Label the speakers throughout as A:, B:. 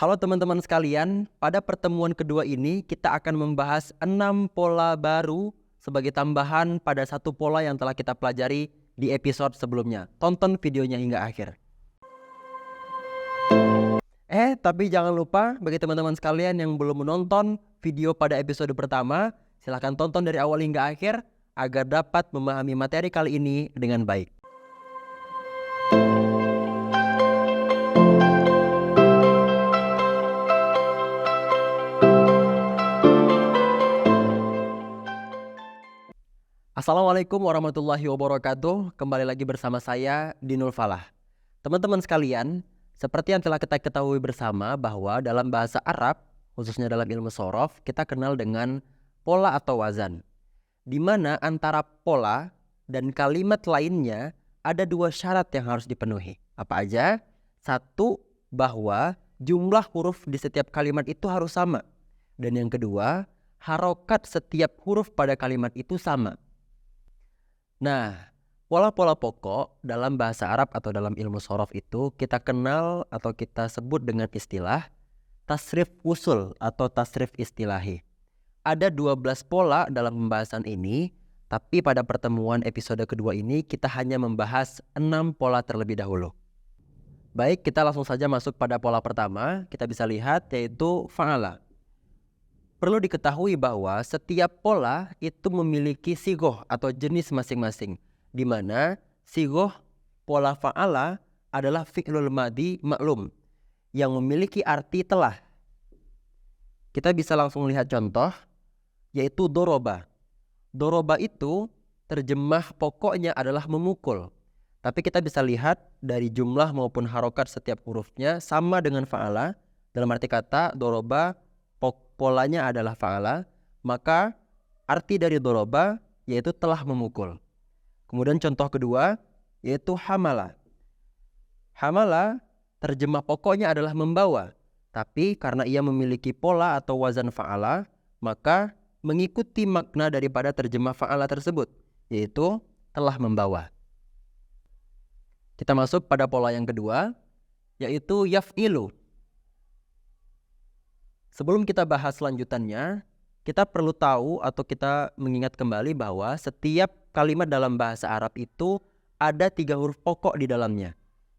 A: Halo teman-teman sekalian, pada pertemuan kedua ini kita akan membahas 6 pola baru sebagai tambahan pada satu pola yang telah kita pelajari di episode sebelumnya. Tonton videonya hingga akhir. Tapi jangan lupa bagi teman-teman sekalian yang belum menonton video pada episode pertama, silahkan tonton dari awal hingga akhir agar dapat memahami materi kali ini dengan baik. Assalamualaikum warahmatullahi wabarakatuh. Kembali lagi bersama saya Dinul Falah. Teman-teman sekalian, seperti yang telah kita ketahui bersama bahwa dalam bahasa Arab, khususnya dalam ilmu shorof, kita kenal dengan pola atau wazan, di mana antara pola dan kalimat lainnya ada dua syarat yang harus dipenuhi. Apa aja? Satu, bahwa jumlah huruf di setiap kalimat itu harus sama. Dan yang kedua, harokat setiap huruf pada kalimat itu sama. Nah, pola-pola pokok dalam bahasa Arab atau dalam ilmu shorof itu kita kenal atau kita sebut dengan istilah tasrif usul atau tasrif istilahi. Ada 12 pola dalam pembahasan ini, tapi pada pertemuan episode kedua ini kita hanya membahas 6 pola terlebih dahulu. Baik, kita langsung saja masuk pada pola pertama. Kita bisa lihat yaitu fa'ala. Perlu diketahui bahwa setiap pola itu memiliki sigoh atau jenis masing-masing, di mana sigoh pola fa'ala adalah fi'lul madi maklum yang memiliki arti telah. Kita bisa langsung lihat contoh, yaitu doroba. Doroba itu terjemah pokoknya adalah memukul, tapi kita bisa lihat dari jumlah maupun harokat setiap hurufnya sama dengan fa'ala. Dalam arti kata doroba polanya adalah fa'ala, maka arti dari doroba yaitu telah memukul. Kemudian contoh kedua yaitu hamala. Hamala terjemah pokoknya adalah membawa, tapi karena ia memiliki pola atau wazan fa'ala, maka mengikuti makna daripada terjemah fa'ala tersebut, yaitu telah membawa. Kita masuk pada pola yang kedua, yaitu yaf'ilu. Sebelum kita bahas selanjutannya, kita perlu tahu atau kita mengingat kembali bahwa setiap kalimat dalam bahasa Arab itu ada 3 huruf pokok di dalamnya.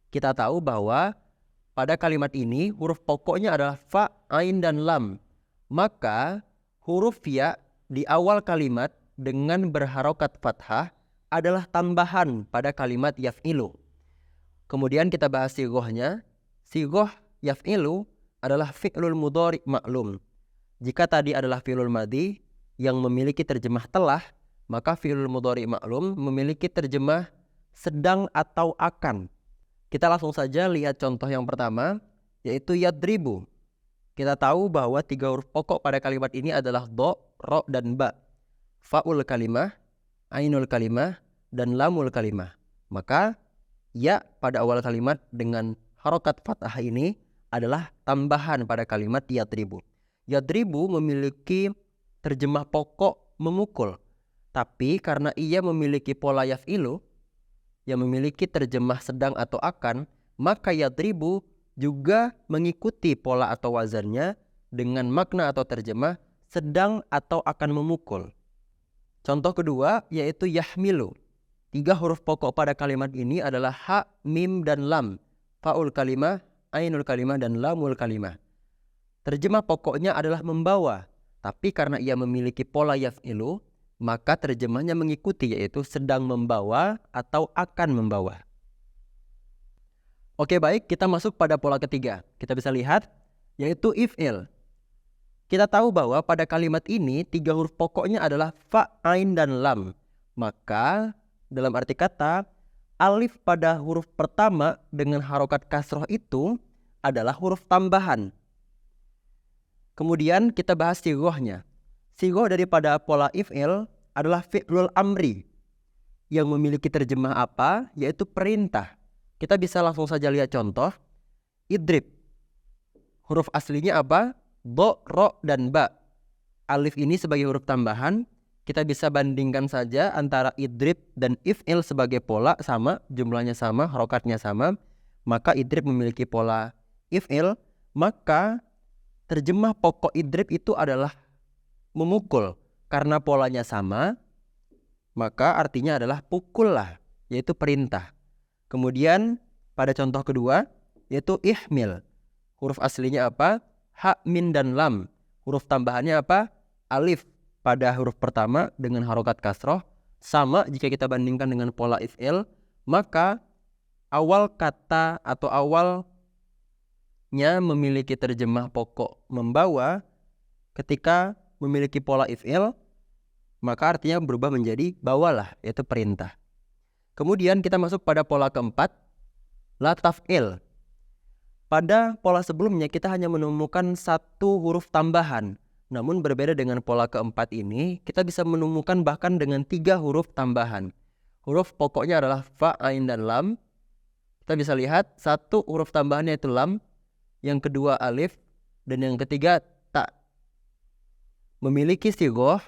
A: Kita tahu bahwa pada kalimat ini huruf pokoknya adalah fa, ain, dan lam. Maka huruf ya di awal kalimat dengan berharokat fathah adalah tambahan pada kalimat yaf'ilu. Kemudian kita bahas sigohnya. Sigoh yaf'ilu adalah fi'lul mudhari' maklum. Jika tadi adalah fi'lul madi yang memiliki terjemah telah, maka fi'lul mudhari' maklum memiliki terjemah sedang atau akan. Kita langsung saja lihat contoh yang pertama, yaitu yadribu. Kita tahu bahwa 3 huruf pokok pada kalimat ini adalah do, ro, dan ba. Fa'ul kalimah, ainul kalimah, dan lamul kalimah. Maka ya pada awal kalimat dengan harokat fathah ini adalah tambahan pada kalimat yadribu. Yadribu memiliki terjemah pokok memukul, tapi karena ia memiliki pola yaf'ilu yang memiliki terjemah sedang atau akan, maka yadribu juga mengikuti pola atau wazannya dengan makna atau terjemah sedang atau akan memukul. Contoh kedua yaitu yahmilu. 3 huruf pokok pada kalimat ini adalah ha, mim, dan lam. Fa'ul kalimah, ainul kalimah, dan lamul kalimah. Terjemah pokoknya adalah membawa, tapi karena ia memiliki pola yaf'ilu, maka terjemahnya mengikuti, yaitu sedang membawa atau akan membawa. Oke, baik, kita masuk pada pola ketiga. Kita bisa lihat, yaitu if'il. Kita tahu bahwa pada kalimat ini 3 huruf pokoknya adalah fa, ain, dan lam. Maka dalam arti kata, alif pada huruf pertama dengan harokat kasroh itu adalah huruf tambahan. Kemudian kita bahas sigohnya. Sigoh daripada pola if'il adalah fi'lul amri yang memiliki terjemah apa? Yaitu perintah. Kita bisa langsung saja lihat contoh. Idrib. Huruf aslinya apa? Do, ro, dan ba. Alif ini sebagai huruf tambahan. Kita bisa bandingkan saja antara idrib dan if'il sebagai pola sama, jumlahnya sama, harokatnya sama. Maka idrib memiliki pola if'il, maka terjemah pokok idrib itu adalah memukul. Karena polanya sama, maka artinya adalah pukullah, yaitu perintah. Kemudian pada contoh kedua, yaitu ihmil. Huruf aslinya apa? Ha, min, dan lam. Huruf tambahannya apa? Alif pada huruf pertama dengan harokat kasroh. Sama jika kita bandingkan dengan pola if'il, maka awal kata atau awalnya memiliki terjemah pokok membawa. Ketika memiliki pola if'il, maka artinya berubah menjadi bawalah, yaitu perintah. Kemudian kita masuk pada pola keempat, la taf'il. Pada pola sebelumnya kita hanya menemukan satu huruf tambahan. Namun berbeda dengan pola keempat ini, kita bisa menemukan bahkan dengan 3 huruf tambahan. Huruf pokoknya adalah fa, ain, dan lam. Kita bisa lihat satu huruf tambahannya itu lam, yang kedua alif, dan yang ketiga ta. Memiliki sigoh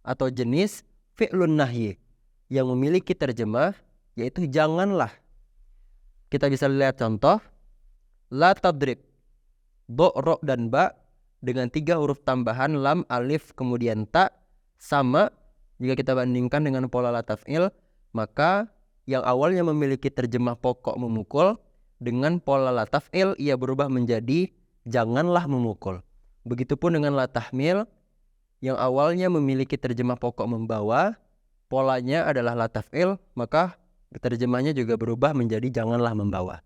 A: atau jenis fi'lun nahyi yang memiliki terjemah yaitu janganlah. Kita bisa lihat contoh la tadrib, do, ro, dan ba dengan 3 huruf tambahan lam, alif, kemudian ta. Sama jika kita bandingkan dengan pola la taf'il, maka yang awalnya memiliki terjemah pokok memukul, dengan pola la taf'il ia berubah menjadi janganlah memukul. Begitupun dengan la tahmil yang awalnya memiliki terjemah pokok membawa, polanya adalah la taf'il, maka terjemahnya juga berubah menjadi janganlah membawa.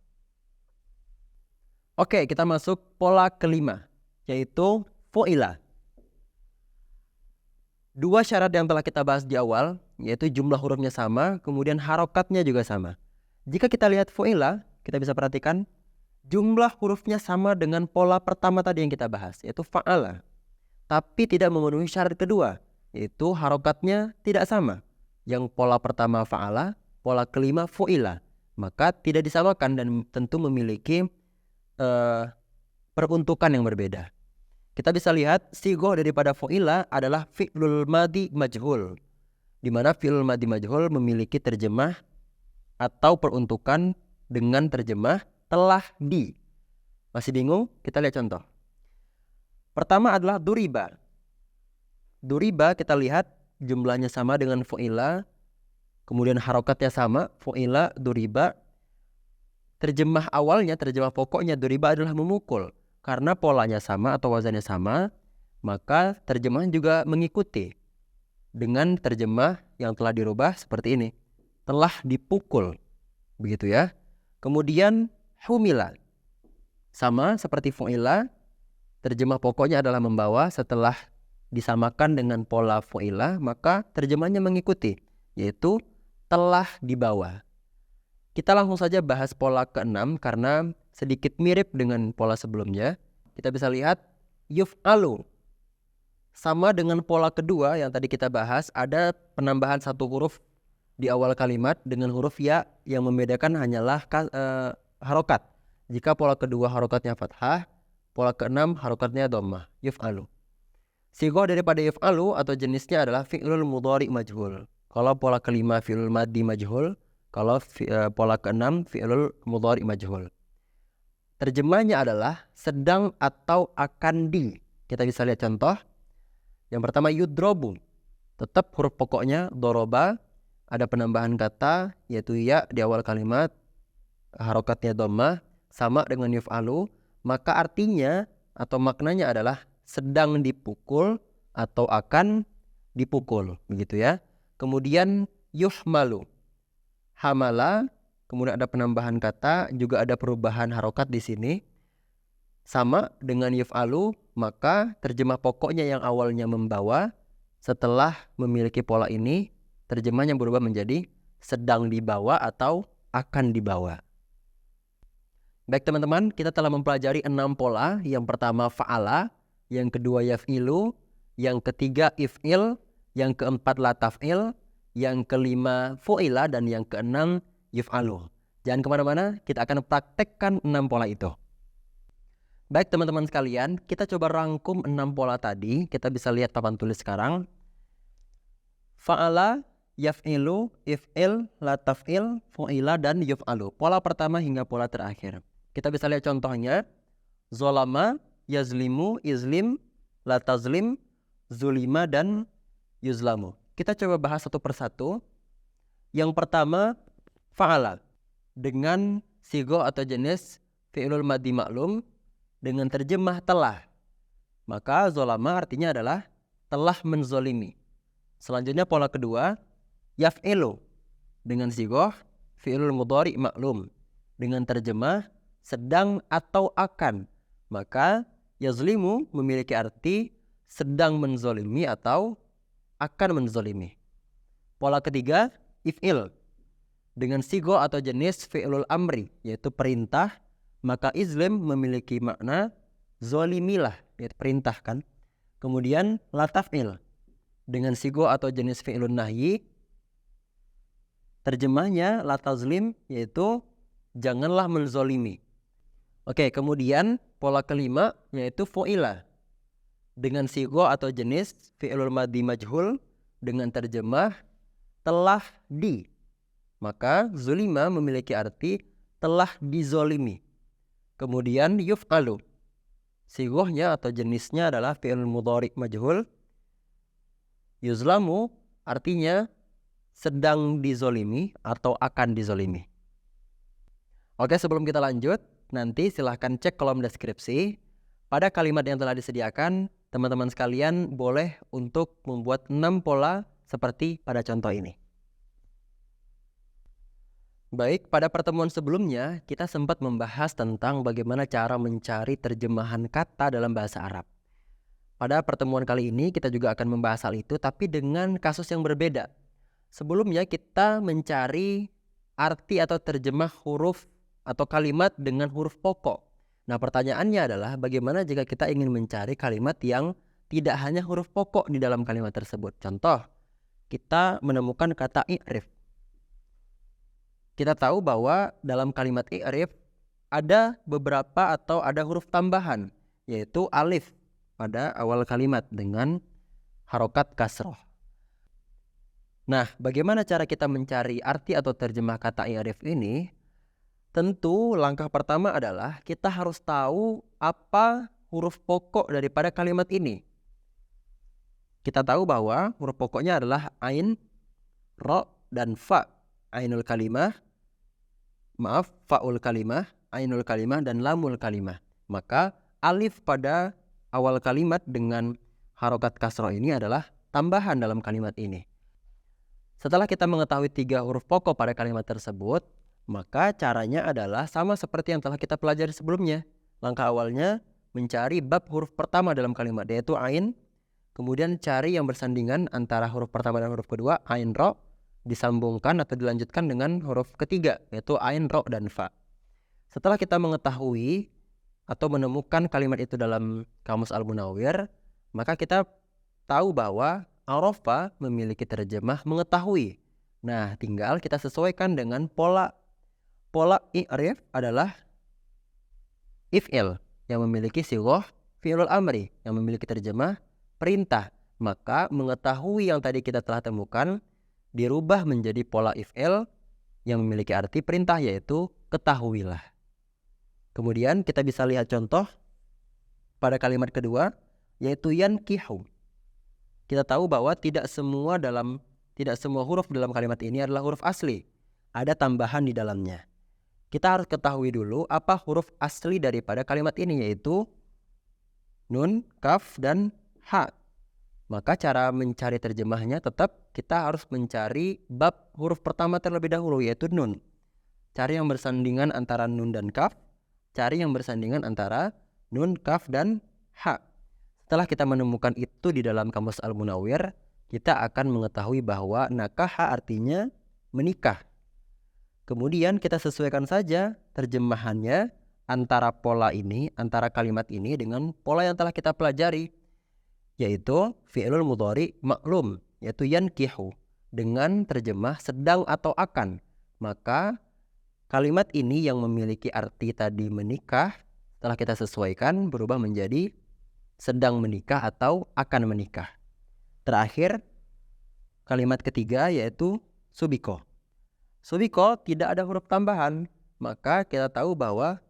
A: Oke, kita masuk pola kelima, yaitu fu'ila. 2 syarat yang telah kita bahas di awal, yaitu jumlah hurufnya sama, kemudian harokatnya juga sama. Jika kita lihat fu'ila, kita bisa perhatikan jumlah hurufnya sama dengan pola pertama tadi yang kita bahas, yaitu fa'ala. Tapi tidak memenuhi syarat kedua, yaitu harokatnya tidak sama. Yang pola pertama fa'ala, pola kelima fu'ila. Maka tidak disamakan dan tentu memiliki peruntukan yang berbeda. Kita bisa lihat sigoh daripada fu'ila adalah fi'lul madi majhul, di mana fi'lul madi majhul memiliki terjemah atau peruntukan dengan terjemah telah di. Masih bingung? Kita lihat contoh. Pertama adalah duriba. Duriba kita lihat jumlahnya sama dengan fu'ila, kemudian harokatnya sama, fu'ila, duriba. Terjemah awalnya, terjemah pokoknya duriba adalah memukul. Karena polanya sama atau wazannya sama, maka terjemahan juga mengikuti dengan terjemah yang telah dirubah seperti ini, telah dipukul, begitu ya. Kemudian humila, sama seperti fu'ila, terjemah pokoknya adalah membawa. Setelah disamakan dengan pola fu'ila, maka terjemahnya mengikuti, yaitu telah dibawa. Kita langsung saja bahas pola ke-6 karena sedikit mirip dengan pola sebelumnya. Kita bisa lihat yuf'alu. Sama dengan pola kedua yang tadi kita bahas, ada penambahan satu huruf di awal kalimat dengan huruf ya, yang membedakan hanyalah harokat. Jika pola kedua harokatnya fathah, pola ke-6 harokatnya dhammah, yuf'alu. Sigoh daripada yuf'alu atau jenisnya adalah fi'lul mudhari majhul. Kalau pola kelima fi'lul maddi majhul, kalau pola ke-6 fi'lul mudhari majhul. Terjemahnya adalah sedang atau akan di. Kita bisa lihat contoh. Yang pertama yudrobu. Tetap huruf pokoknya doroba. Ada penambahan kata yaitu ya di awal kalimat. Harokatnya dhammah. Sama dengan yuf'alu. Maka artinya atau maknanya adalah sedang dipukul atau akan dipukul. Begitu ya. Kemudian yuhmalu. Hamala. Kemudian ada penambahan kata, juga ada perubahan harokat di sini. Sama dengan yuf'alu, maka terjemah pokoknya yang awalnya membawa, setelah memiliki pola ini, terjemahnya berubah menjadi sedang dibawa atau akan dibawa. Baik teman-teman, kita telah mempelajari 6 pola. Yang pertama fa'ala, yang kedua yaf'ilu, yang ketiga if'il, yang keempat la taf'il, yang kelima fu'ila, dan yang keenam yuf'alu. Jangan kemana-mana, kita akan praktekkan 6 pola itu. Baik teman-teman sekalian, kita coba rangkum 6 pola tadi. Kita bisa lihat papan tulis sekarang. Fa'ala, yaf'ilu, if'il, la taf'il, fu'ila, dan yuf'alu. Pola pertama hingga pola terakhir. Kita bisa lihat contohnya. zolama, yazlimu, izlim, latazlim, zulima, dan yuzlamu. Kita coba bahas satu persatu. Yang pertama, fa'ala dengan sigo atau jenis fi'lul madhi maklum dengan terjemah telah. Maka zolama artinya adalah telah menzolimi. Selanjutnya pola kedua, yaf'ilu dengan sigo fi'lul mudhari maklum dengan terjemah sedang atau akan. Maka yazlimu memiliki arti sedang menzolimi atau akan menzolimi. Pola ketiga, if'il dengan sigo atau jenis fi'lul amri, yaitu perintah. Maka izlim memiliki makna zolimilah, yaitu perintahkan. Kemudian lataf'il dengan sigo atau jenis fi'lun nahyi, terjemahnya latazlim, yaitu janganlah menzolimi. Oke, kemudian pola kelima yaitu fu'ila dengan sigo atau jenis fi'lul madhi majhul dengan terjemah telah di. Maka zulima memiliki arti telah dizolimi. Kemudian yuf'alu, sigohnya atau jenisnya adalah fi'lul mudhari majhul. Yuzlamu artinya sedang dizolimi atau akan dizolimi. Oke, sebelum kita lanjut, nanti silahkan cek kolom deskripsi. Pada kalimat yang telah disediakan, teman-teman sekalian boleh untuk membuat 6 pola seperti pada contoh ini. Baik, pada pertemuan sebelumnya kita sempat membahas tentang bagaimana cara mencari terjemahan kata dalam bahasa Arab. Pada pertemuan kali ini kita juga akan membahas hal itu, tapi dengan kasus yang berbeda. Sebelumnya kita mencari arti atau terjemah huruf atau kalimat dengan huruf pokok. Nah, pertanyaannya adalah bagaimana jika kita ingin mencari kalimat yang tidak hanya huruf pokok di dalam kalimat tersebut. Contoh, kita menemukan kata i'rif. Kita tahu bahwa dalam kalimat i'rif ada beberapa atau ada huruf tambahan, yaitu alif pada awal kalimat dengan harokat kasroh. Nah, bagaimana cara kita mencari arti atau terjemah kata i'rif ini? Tentu langkah pertama adalah kita harus tahu apa huruf pokok daripada kalimat ini. Kita tahu bahwa huruf pokoknya adalah ain, ro, dan fa. Ainul kalimah, fa'ul kalimah, ainul kalimah, dan lamul kalimah. Maka alif pada awal kalimat dengan harokat kasroh ini adalah tambahan dalam kalimat ini. Setelah kita mengetahui 3 huruf pokok pada kalimat tersebut, maka caranya adalah sama seperti yang telah kita pelajari sebelumnya. Langkah awalnya mencari bab huruf pertama dalam kalimat, yaitu ain. Kemudian cari yang bersandingan antara huruf pertama dan huruf kedua, ain, ro, disambungkan atau dilanjutkan dengan huruf ketiga, yaitu ain, ro, dan fa. Setelah kita mengetahui atau menemukan kalimat itu dalam Kamus Al-Munawwir, maka kita tahu bahwa arafa memiliki terjemah mengetahui. Nah, tinggal kita sesuaikan dengan pola. Pola i'rif adalah if'il yang memiliki sighah fi'lul amri yang memiliki terjemah perintah. Maka mengetahui yang tadi kita telah temukan dirubah menjadi pola if'il yang memiliki arti perintah, yaitu ketahuilah. Kemudian kita bisa lihat contoh pada kalimat kedua, yaitu yankihu. Kita tahu bahwa tidak semua huruf dalam kalimat ini adalah huruf asli. Ada tambahan di dalamnya. Kita harus ketahui dulu apa huruf asli daripada kalimat ini, yaitu nun, kaf, dan ha. Maka cara mencari terjemahnya tetap kita harus mencari bab huruf pertama terlebih dahulu, yaitu nun. Cari yang bersandingan antara nun dan kaf. Cari yang bersandingan antara nun, kaf, dan ha. Setelah kita menemukan itu di dalam Kamus Al-Munawwir, kita akan mengetahui bahwa nakaha artinya menikah. Kemudian kita sesuaikan saja terjemahannya antara pola ini, antara kalimat ini dengan pola yang telah kita pelajari, yaitu fi'lul mudhari maklum, yaitu yankihu, dengan terjemah sedang atau akan. Maka kalimat ini yang memiliki arti tadi menikah, setelah kita sesuaikan berubah menjadi sedang menikah atau akan menikah. Terakhir, kalimat ketiga yaitu subiko. Subiko tidak ada huruf tambahan, maka kita tahu bahwa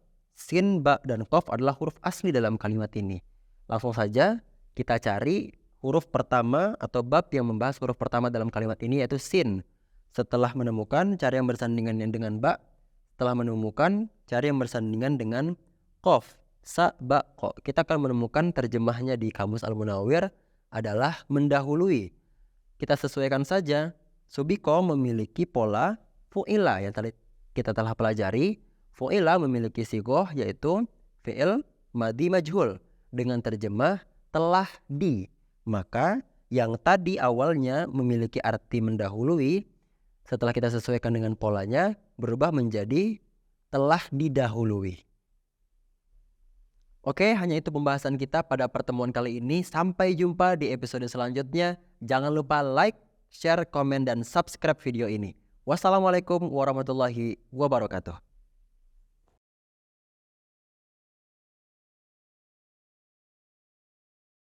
A: sin, ba, dan qaf adalah huruf asli dalam kalimat ini. Langsung saja kita cari huruf pertama atau bab yang membahas huruf pertama dalam kalimat ini, yaitu sin. Setelah menemukan, cari yang bersandingan dengan ba. Setelah menemukan, cari yang bersandingan dengan qaf, sa, ba, ko. Kita akan menemukan terjemahnya di Kamus Al-Munawwir adalah mendahului. Kita sesuaikan saja. Subiko memiliki pola fu'ila yang tadi kita telah pelajari. Fu'ila memiliki sigoh yaitu fi'il madi majhul dengan terjemah telah di. Maka yang tadi awalnya memiliki arti mendahului, setelah kita sesuaikan dengan polanya berubah menjadi telah didahului. Oke, hanya itu pembahasan kita pada pertemuan kali ini. Sampai jumpa di episode selanjutnya. Jangan lupa like, share, komen, dan subscribe video ini. Wassalamualaikum warahmatullahi wabarakatuh.